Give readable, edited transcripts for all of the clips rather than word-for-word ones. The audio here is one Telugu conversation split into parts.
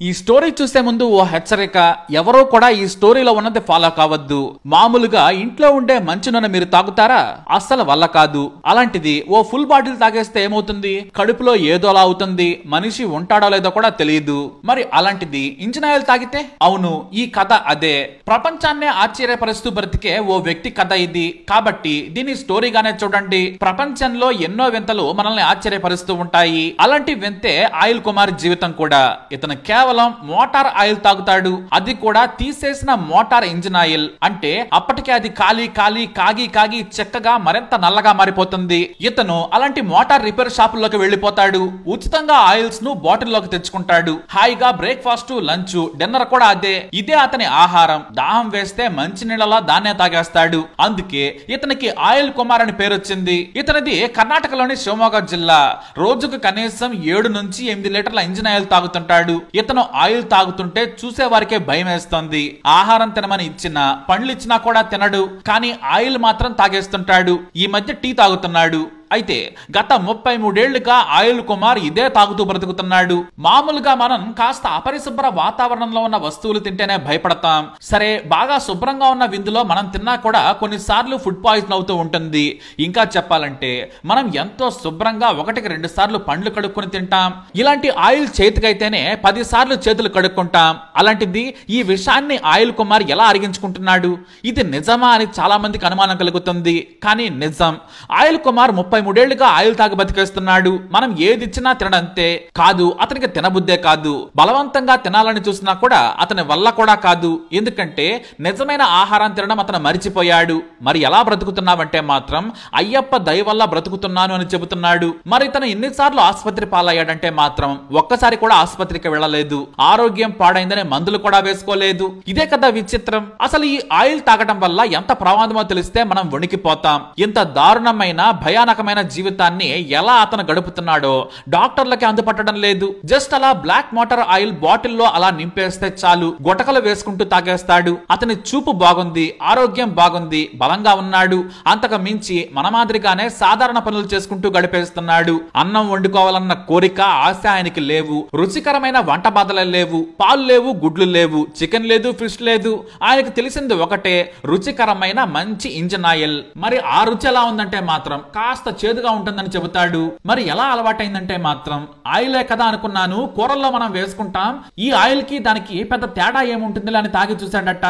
ఈ స్టోరీ చూసే ముందు ఓ హెచ్చరిక, ఎవరో కూడా ఈ స్టోరీలో ఉన్నది ఫాలో కావద్దు. మామూలుగా ఇంట్లో ఉండే మంచి నూనె మీరు తాగుతారా? అస్సలు వల్ల కాదు. అలాంటిది ఓ ఫుల్ బాటిల్ తాగేస్తే ఏమవుతుంది? కడుపులో ఏదోలా అవుతుంది, మనిషి ఉంటాడో లేదో కూడా తెలియదు. మరి అలాంటిది ఇంజిన్ ఆయిల్ తాగితే? అవును, ఈ కథ అదే. ప్రపంచాన్నే ఆశ్చర్యపరుస్తూ బ్రతికే ఓ వ్యక్తి కథ ఇది. కాబట్టి దీని స్టోరీగానే చూడండి. ప్రపంచంలో ఎన్నో వింతలు మనల్ని ఆశ్చర్యపరుస్తూ ఉంటాయి. అలాంటి వింతే ఆయిల్ కుమార్ జీవితం కూడా. ఇతను కేవలం మోటార్ ఆయిల్ తాగుతాడు, అది కూడా తీసేసిన మోటార్ ఇంజిన్ ఆయిల్. అంటే అప్పటికే అది కాగి చెక్కగా మరింత నల్లగా మారిపోతుంది. ఇతను అలాంటి మోటార్ రిపేర్ షాపుల్లోకి వెళ్లిపోతాడు. ఉచితంగా ఆయిల్స్ ను బాటిల్లోకి తెచ్చుకుంటాడు. హాయిగా బ్రేక్ఫాస్ట్, లంచ్, డిన్నర్ కూడా అదే. ఇదే అతని ఆహారం. దాహం వేస్తే మంచి నీళ్ళలా దాన్నే తాగేస్తాడు. అందుకే ఇతనికి ఆయిల్ కుమార్ అని పేరు వచ్చింది. ఇతనిది కర్ణాటకలోని శివమొగ్గ జిల్లా. రోజుకు కనీసం 7 నుంచి 8 లీటర్ల ఇంజిన్ ఆయిల్ తాగుతుంటాడు. ఇతను ఆయిల్ తాగుతుంటే చూసే వారికే భయం వేస్తుంది. ఆహారం తినమని ఇచ్చినా, పండ్లు ఇచ్చినా కూడా తినడు. కానీ ఆయిల్ మాత్రం తాగేస్తుంటాడు. ఈ మధ్య టీ తాగుతున్నాడు. అయితే గత 33 ఏళ్లుగా ఆయిల్ కుమార్ ఇదే తాగుతూ బ్రతుకుతున్నాడు. మామూలుగా మనం కాస్త అపరిశుభ్ర వాతావరణంలో ఉన్న వస్తువులు తింటేనే భయపడతాం. సరే, బాగా శుభ్రంగా ఉన్న విందులో మనం తిన్నా కూడా కొన్నిసార్లు ఫుడ్ పాయిజన్ అవుతూ ఉంటుంది. ఇంకా చెప్పాలంటే మనం ఎంతో శుభ్రంగా 1-2 సార్లు పండ్లు కడుక్కొని తింటాం. ఇలాంటి ఆయిల్ చేతికైతేనే 10 సార్లు చేతులు కడుక్కుంటాం. అలాంటిది ఈ విషయాన్ని ఆయిల్ కుమార్ ఎలా అరిగించుకుంటున్నాడు? ఇది నిజమా అని చాలా మందికి అనుమానం కలుగుతుంది. కానీ నిజం. ఆయిల్ కుమార్ 33 ఏళ్లుగా ఆయిల్ తాగి బతికేస్తున్నాడు. మనం ఏది ఇచ్చినా తినడంతే కాదు, అతనికి తినబుద్దే కాదు. బలవంతంగా తినాలని చూసినా కూడా అతని వల్ల కూడా కాదు. ఎందుకంటే నిజమైన ఆహారం తినడం అతను మరిచిపోయాడు. మరి ఎలా బ్రతుకుతున్నావంటే మాత్రం అయ్యప్ప దయ వల్ల బ్రతుకుతున్నాను అని చెబుతున్నాడు. మరి తను ఎన్నిసార్లు ఆసుపత్రి పాలయ్యాడంటే మాత్రం ఒక్కసారి కూడా ఆసుపత్రికి వెళ్ళలేదు. ఆరోగ్యం పాడైందనే మందులు కూడా వేసుకోలేదు. ఇదే కదా విచిత్రం. అసలు ఈ ఆయిల్ తాగడం వల్ల ఎంత ప్రమాదమో తెలిస్తే మనం వణికిపోతాం. ఇంత దారుణమైన భయానకమైన జీవితాన్ని ఎలా అతను గడుపుతున్నాడో డాక్టర్లకి అందుపట్టడం లేదు. జస్ట్ అలా బ్లాక్ మోటార్ ఆయిల్ బాటిల్లో అలా నింపేస్తే చాలు, గుటకలు వేసుకుంటూ తాగేస్తాడు. అతని చూపు బాగుంది, ఆరోగ్యం బాగుంది, బలంగా ఉన్నాడు. అంతకు మించి మన మాదిరిగానే సాధారణ పనులు చేసుకుంటూ గడిపేస్తున్నాడు. అన్నం వండుకోవాలన్న కోరిక, ఆశ ఆయనకి లేవు. రుచికరమైన వంట బాధలే లేవు. పాలు లేవు, గుడ్లు లేవు, చికెన్ లేదు, ఫిష్ లేదు. ఆయనకు తెలిసింది ఒకటే, రుచికరమైన మంచి ఇంజిన్ ఆయిల్. మరి ఆ రుచి ఎలా ఉందంటే మాత్రం కాస్త చేదుగా ఉంటుందని చెబుతాడు. మరి ఎలా అలవాటైందంటే మాత్రం ఆయిలే కదా అనుకున్నాను, కూరల్లో మనం వేసుకుంటాం, ఈ ఆయిల్ కి దానికి పెద్ద తేడా ఏముంటుంది అని తాగి చూశాడట.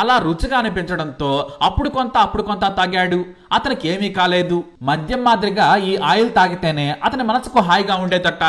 అలా రుచిగా అనిపించడంతో అప్పుడు కొంత తాగాడు. అతనికి ఏమీ కాలేదు. మద్యం మాదిరిగా ఈ ఆయిల్ తాగితేనే అతని మనసుకు హాయిగా ఉండేదట.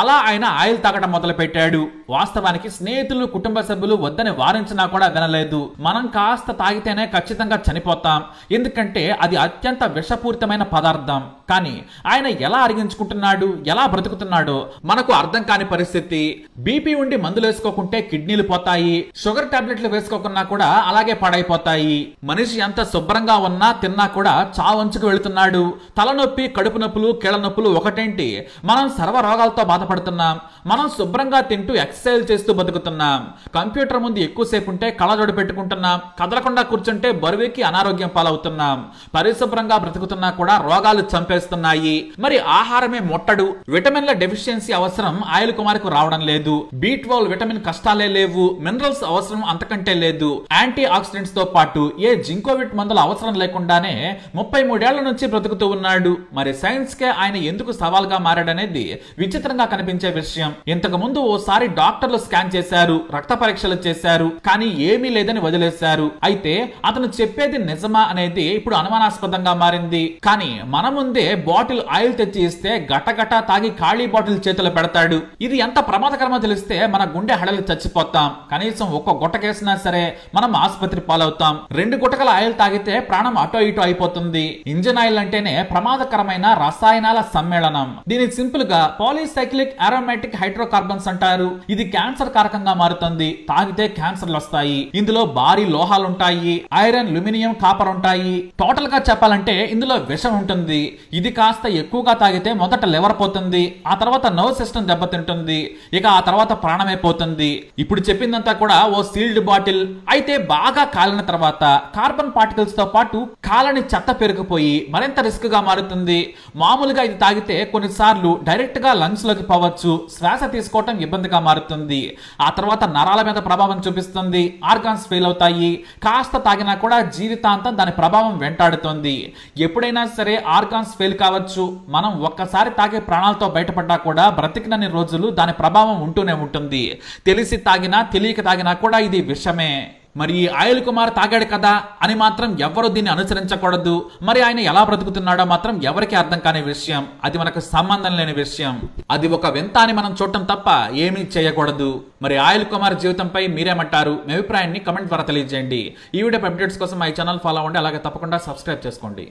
అలా ఆయన ఆయిల్ తాగడం మొదలు పెట్టాడు. వాస్తవానికి స్నేహితులు, కుటుంబ సభ్యులు వద్దని వారించినా కూడా వినలేదు. మనం కాస్త తాగితేనే ఖచ్చితంగా చనిపోతాం, ఎందుకంటే అది అత్యంత విషపూరితమైన పదార్థం. కానీ ఆయన ఎలా అరిగించుకుంటున్నాడు, ఎలా బ్రతుకుతున్నాడో మనకు అర్థం కాని పరిస్థితి. బీపీ ఉండి మందులు వేసుకోకుంటే కిడ్నీలు పోతాయి, షుగర్ టాబ్లెట్లు వేసుకోకున్నా కూడా అలాగే పాడైపోతాయి. మనిషి ఎంత శుభ్రంగా ఉన్నా తిన్నా కూడా చావంచుకు వెళుతున్నాడు. తలనొప్పి, కడుపు నొప్పులు, కీళ్ళ నొప్పులు ఒకటేంటి, మనం సర్వ రోగాలతో బాధపడుతున్నాం. మనం శుభ్రంగా తింటూ ఎక్సర్సైజ్ చేస్తూ బతుకుతున్నాం. కంప్యూటర్ ముందు ఎక్కువసేపు ఉంటే కళ్ళజోడు పెట్టుకుంటున్నాం. కదలకుండా కూర్చుంటే బరువుకి అనారోగ్యం పాలవుతున్నాం. పరిశుభ్రంగా బ్రతుకుతున్నా కూడా రోగాలు చంపేస్తున్నాయి. మరి ఆహారమే ముట్టడు. విటమిన్ల డెఫిషియన్సీ అవసరం ఆయిల్ కుమార్ కు రావడం లేదు. B12 విటమిన్ కష్టాలే లేవు. మినరల్స్ అవసరం అంతకంటే లేదు. యాంటీ ఆక్సిడెంట్స్ తో పాటు ఏ జింకోవిట్ మందుల అవసరం లేకుండానే 33 ఏళ్ల నుంచి బ్రతుకుతూ ఉన్నాడు. మరి సైన్స్ కే ఆయన ఎందుకు సవాల్గా మారాడనేది విచిత్రంగా కనిపించే విషయం. ఇంతకు ముందు ఓసారి డాక్టర్లు స్కాన్ చేశారు, రక్త పరీక్షలు చేశారు, కానీ ఏమీ లేదని వదిలేశారు. అయితే అతను చెప్పేది నిజమా అనేది ఇప్పుడు అనుమానాస్పదంగా మారింది. కానీ మన ముందే బాటిల్ ఆయిల్ తెచ్చి ఇస్తే గటగట తాగి ఖాళీ బాటిల్ చేతులు పెడతాడు. ఇది ఎంత ప్రమాదకరమో తెలిస్తే మన గుండె హడలు చచ్చిపోతాం. కనీసం ఒక్క గుట్టకేసినా సరే మనం ఆసుపత్రి పాలవుతాం. 2 గుటకల ఆయిల్ తాగితే ప్రాణం అటో ఇటో అయిపోతుంది. ఇంజిన్ ఆయిల్ అంటేనే ప్రమాదకరమైన రసాయనాల సమ్మేళనం. దీని సింపుల్ గా పాలీసైక్లిక్ అరోమాటిక్ హైడ్రోకార్బన్స్ అంటారు. ఇది క్యాన్సర్ కారకంగా మారుతుంది. తాగితే క్యాన్సర్లు వస్తాయి. ఇందులో భారీ లోహాలుంటాయి, ఐరన్, అల్యూమినియం, కాపర్ ఉంటాయి. టోటల్ గా చెప్పాలంటే ఇందులో విషం ఉంటుంది. ఇది కాస్త ఎక్కువగా తాగితే మొదట లివర్ పోతుంది, ఆ తర్వాత నర్వ్ సిస్టమ్ దెబ్బతింటుంది, ఇక ఆ తర్వాత ప్రాణమే పోతుంది. ఇప్పుడు చెప్పిందంతా కూడా ఓ సీల్డ్ బాటిల్. అయితే బాగా కాలిన తర్వాత కార్బన్ పార్టికల్స్ తో పాటు కాలని చెత్త పెరిగిపోయి మరింత రిస్క్ గా మారుతుంది. మామూలుగా ఇది తాగితే కొన్నిసార్లు డైరెక్ట్ గా లంగ్స్ లోకి పోవచ్చు, శ్వాస తీసుకోవటం ఇబ్బందిగా మారుతుంది. ఆ తర్వాత నరాల మీద ప్రభావం చూపిస్తుంది, ఆర్గాన్స్ ఫెయిల్ అవుతాయి. కాస్త తాగినా కూడా జీవితాంతం దాని ప్రభావం వెంటాడుతుంది. ఎప్పుడైనా సరే ఆర్గాన్స్ ఫెయిల్ కావచ్చు. మనం ఒక్కసారి తాగే ప్రాణాలతో బయటపడ్డా కూడా బ్రతికినన్ని రోజులు దాని ప్రభావం ఉంటూనే ఉంటుంది. తెలిసి తాగినా తెలియక తాగినా కూడా ఇది విషమే. మరి ఆయిల్ కుమార్ తాగాడు కదా అని మాత్రం ఎవరు దీన్ని అనుసరించకూడదు. మరి ఆయన ఎలా బ్రతుకుతున్నాడో మాత్రం ఎవరికి అర్థం కాని విషయం. అది మనకు సంబంధం లేని విషయం. అది ఒక వింత అని మనం చూడటం తప్ప ఏమీ చేయకూడదు. మరి ఆయిల్ కుమార్ జీవితంపై మీరేమంటారు? మీ అభిప్రాయాన్ని కమెంట్ ద్వారా తెలియజేయండి. ఈ వీడియో అప్డేట్స్ కోసం మా ఛానల్ ఫాలో అవ్వండి, అలాగే తప్పకుండా సబ్స్క్రైబ్ చేసుకోండి.